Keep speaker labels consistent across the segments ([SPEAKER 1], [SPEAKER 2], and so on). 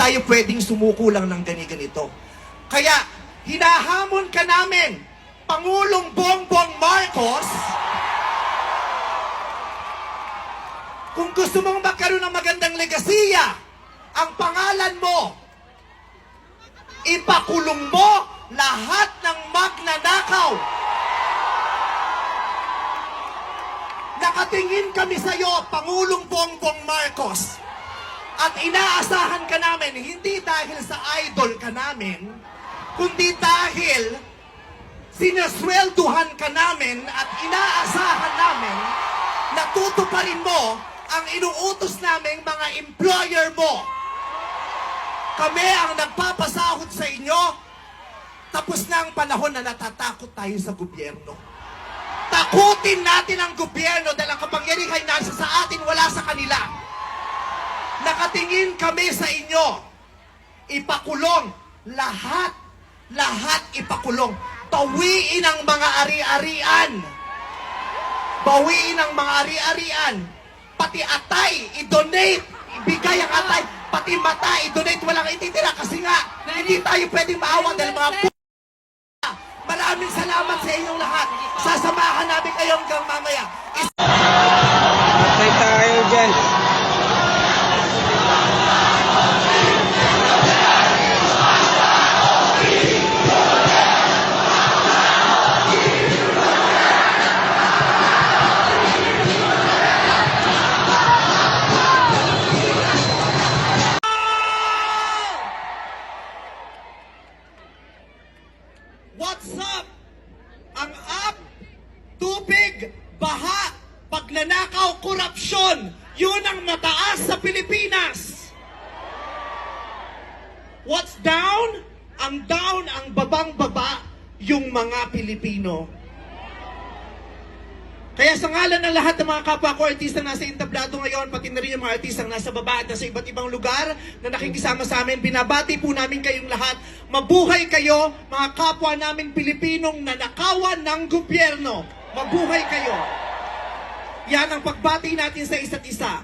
[SPEAKER 1] tayo pwedeng sumuko lang ng ganito. Kaya, hinahamon ka namin, Pangulong Bongbong Marcos, kung gusto mong magkaroon ng magandang legasiya, ang pangalan mo, ipakulong mo lahat ng magnanakaw. Nakatingin kami sa iyo, Pangulong Bongbong Marcos, at inaasahan ka namin, hindi dahil sa idol ka namin, kundi dahil sinaswelduhan ka namin at inaasahan namin na tutuparin mo ang inuutos naming mga employer mo. Kami ang nagpapasahod sa inyo. Tapos na ang panahon na natatakot tayo sa gobyerno. Takutin natin ang gobyerno dahil ang kapangyarihan nasa sa atin, wala sa kanila. Nakatingin kami sa inyo. Ipakulong lahat ipakulong. Bawiin ang mga ari-arian. Bawiin ang mga ari-arian. Pati atay, i-donate. Ibigay ang atay. Pati mata, i-donate. Walang ititira kasi nga, hindi tayo pwedeng maawa dahil mga Maraming salamat sa inyong lahat. Sasamahan namin kayo hanggang mamaya.
[SPEAKER 2] Patay tayo dyan.
[SPEAKER 1] What's up? Ang up, tubig, baha, pagnanakaw, korupsyon, yun ang mataas sa Pilipinas. What's down? Ang down, ang babang-baba, yung mga Pilipino. Kaya sa ngalan ng lahat ng mga kapwa ko artista nasa entablado ngayon, pati na rin yung mga artistang nasa baba at nasa iba't ibang lugar na nakikisama sa amin, binabati po namin kayong lahat. Mabuhay kayo, mga kapwa namin Pilipinong nanakawan ng gobyerno. Mabuhay kayo. Yan ang pagbati natin sa isa't isa.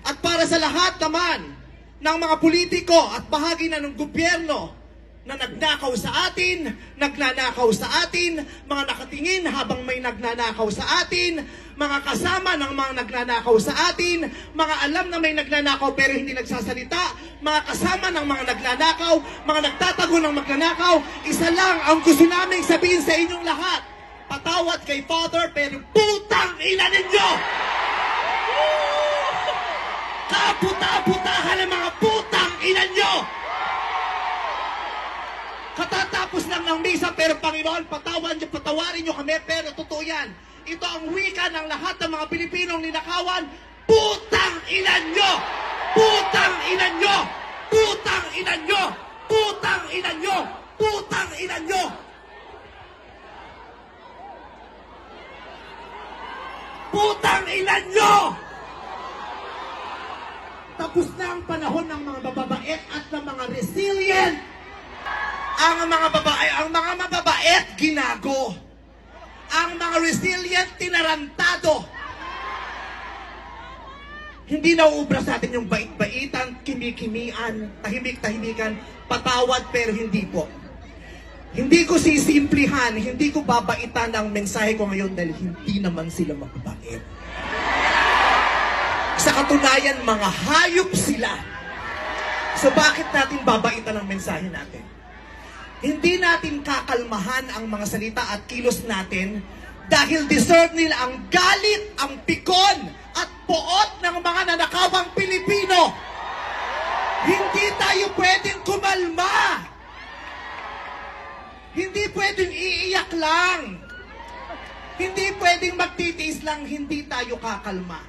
[SPEAKER 1] At para sa lahat naman ng mga politiko at bahagi na ng gobyerno na nagnakaw sa atin, nagnanakaw sa atin, mga nakatingin habang may nagnanakaw sa atin, mga kasama ng mga nagnanakaw sa atin, mga alam na may nagnanakaw pero hindi nagsasalita, mga kasama ng mga nagnanakaw, mga nagtatago ng magnanakaw, isa lang ang gusto namin sabihin sa inyong lahat. Patawad kay Father pero putang ina ninyo! Kaputa-putahan ng mga putang ina nyo! Katatapos lang ng misa, pero Panginoon, patawarin nyo kami, pero totoo yan. Ito ang wika ng lahat ng mga Pilipinong ninakawan, putang ina nyo! Putang ina nyo! Putang ina nyo! Putang ina nyo! Putang ina nyo! Putang ina nyo! Tapos na ang panahon ng mga mababait at ng mga resilient. Ang mga mababait, ginago. Ang mga resilient, tinarantado. Hindi nauubra sa atin yung bait-baitan, kimi-kimian, tahimik-tahimikan, patawad pero hindi po. Hindi ko sisimplihan, hindi ko babaitan ang mensahe ko ngayon dahil hindi naman sila mababait. Sa katunayan, mga hayop sila. So bakit natin babaitan ang mensahe natin? Hindi natin kakalmahan ang mga salita at kilos natin dahil deserve nila ang galit, ang pikon at poot ng mga nanakawang Pilipino. Hindi tayo pwedeng kumalma. Hindi pwedeng iiyak lang. Hindi pwedeng magtitiis lang, hindi tayo kakalma.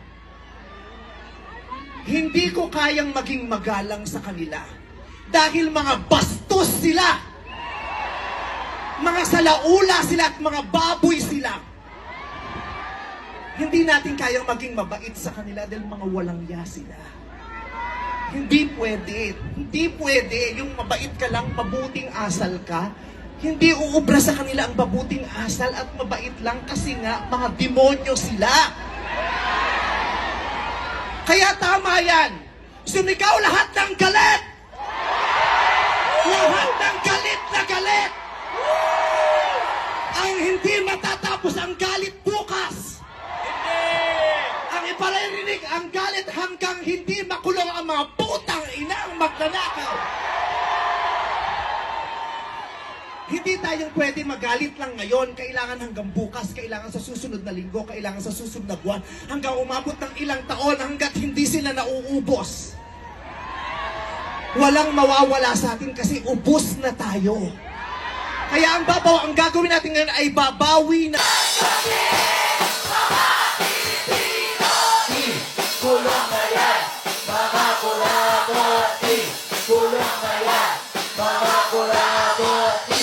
[SPEAKER 1] Hindi ko kayang maging magalang sa kanila dahil mga bastos sila. Mga salaula sila at mga baboy sila. Hindi natin kayang maging mabait sa kanila dahil mga walang ya sila. Hindi pwede. Hindi pwede. Yung mabait ka lang, mabuting asal ka. Hindi uubra sa kanila ang mabuting asal at mabait lang kasi nga mga demonyo sila. Kaya tama yan. Sumigaw lahat ng galit. Lahat ng galit na galit. Ang hindi matatapos ang galit bukas. Ang iparirinig ang galit hanggang hindi makulong ang mga putang inang magnanakaw. Hindi tayong pwede magalit lang ngayon. Kailangan hanggang bukas, kailangan sa susunod na linggo, kailangan sa susunod na buwan, hanggang umabot ng ilang taon hanggat hindi sila nauubos. Walang mawawala sa atin kasi ubos na tayo. Kaya ang gagawin natin ngayon ay babawi na.
[SPEAKER 2] Kulong na yan, mga kulaboti. Kulong na yan, mga kulaboti.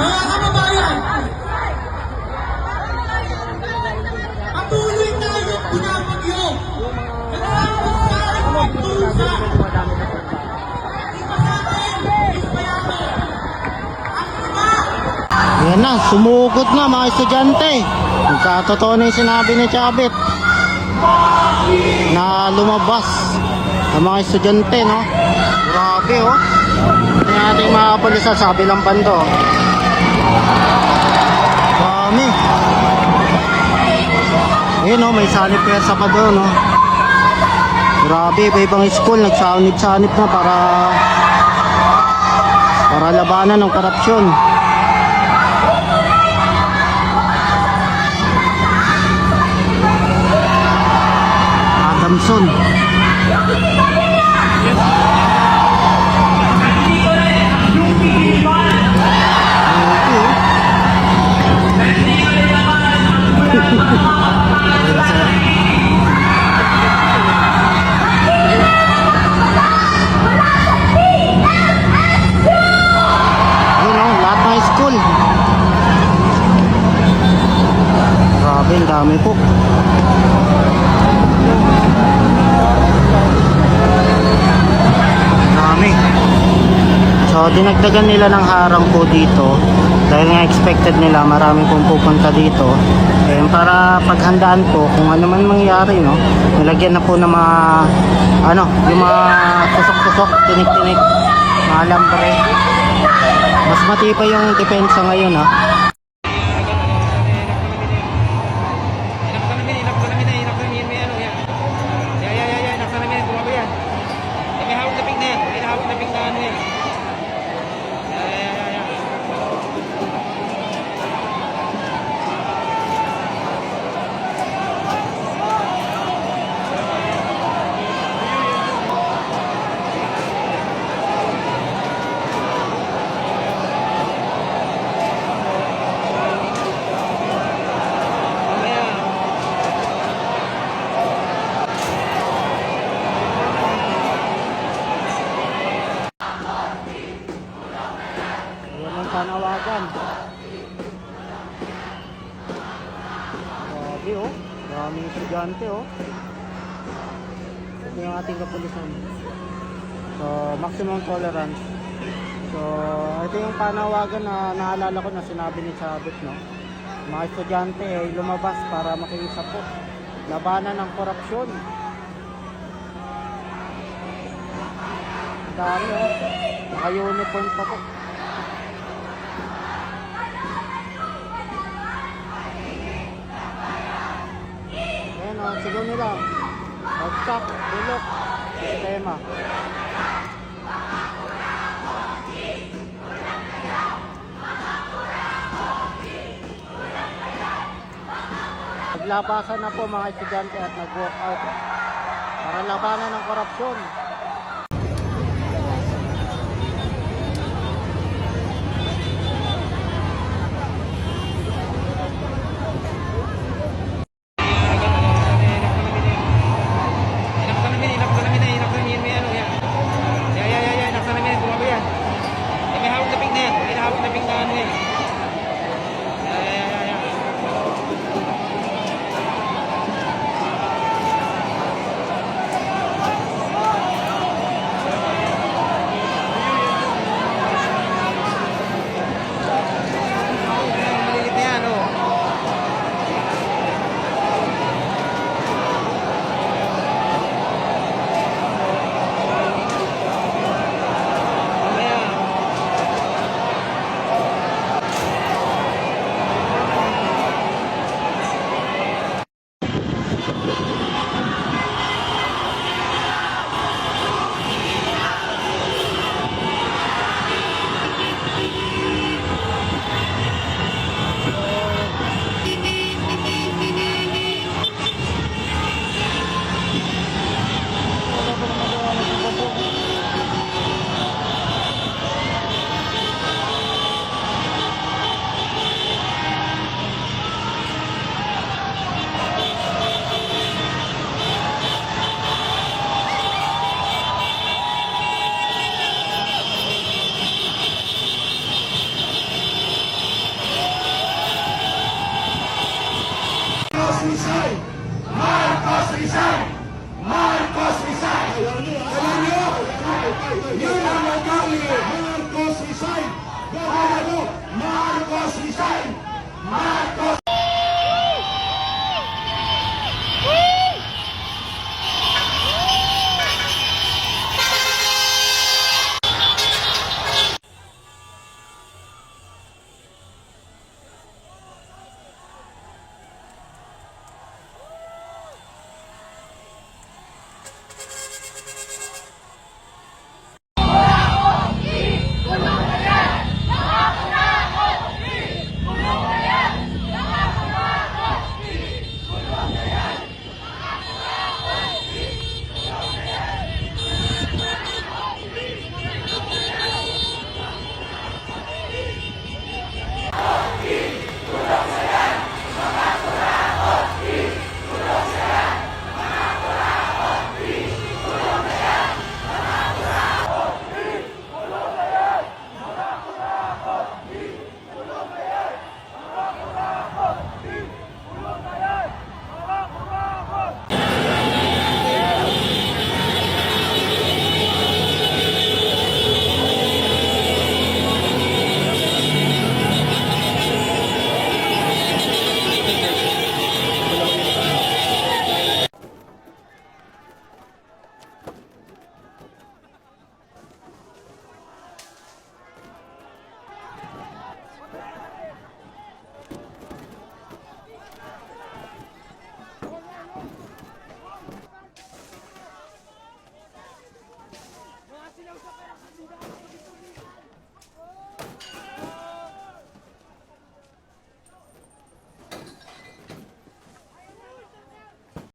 [SPEAKER 3] Mga kababayan, patuloy tayong pinapagyo. Natapos tayong magtusa. Iba sa atin, ispayato. Ang iba,
[SPEAKER 4] Yan na, sumugod na mga estudyante. Nagkatotoo na yung sinabi ni Chabit na lumabas ang mga estudyante, no? Grabe, oh. Ito yung ating mga pulisan sa kabilang bando. Dami. Ayun, oh, may sanib pwersa pa doon, no? Grabe, iba-ibang school nagsanib-sanib na para labanan ng korupsyon. Adamson. Grabe, ang dami po. Dami. So, dinagdagan nila ng harang po dito. Dahil nga expected nila, marami pong pupunta dito. Kaya para paghandaan po kung ano man mangyari, no? Nilagyan na po ng mga, ano, yung mga tusok-tusok, tinik-tinik, mga lambre. Mas matibay yung depensa ngayon, ha? Yan ang panawagan. Grabe, oh. Maraming estudyante, oh. Ito yung ating kapulisan. So, maximum tolerance. So, ito yung panawagan na naalala ko na sinabi ni Chabot, no? Mga estudyante ay lumabas para makiisa po. Labanan ng korupsyon. Dami, oh. Naka-uniform pa po. Ayan, oh, sigaw nila. Bagsak, bulok, sistema. Naglabasan na po mga estudyante at nag-walk out para labanan ng korupsyon.
[SPEAKER 2] Resign! Marcos resign!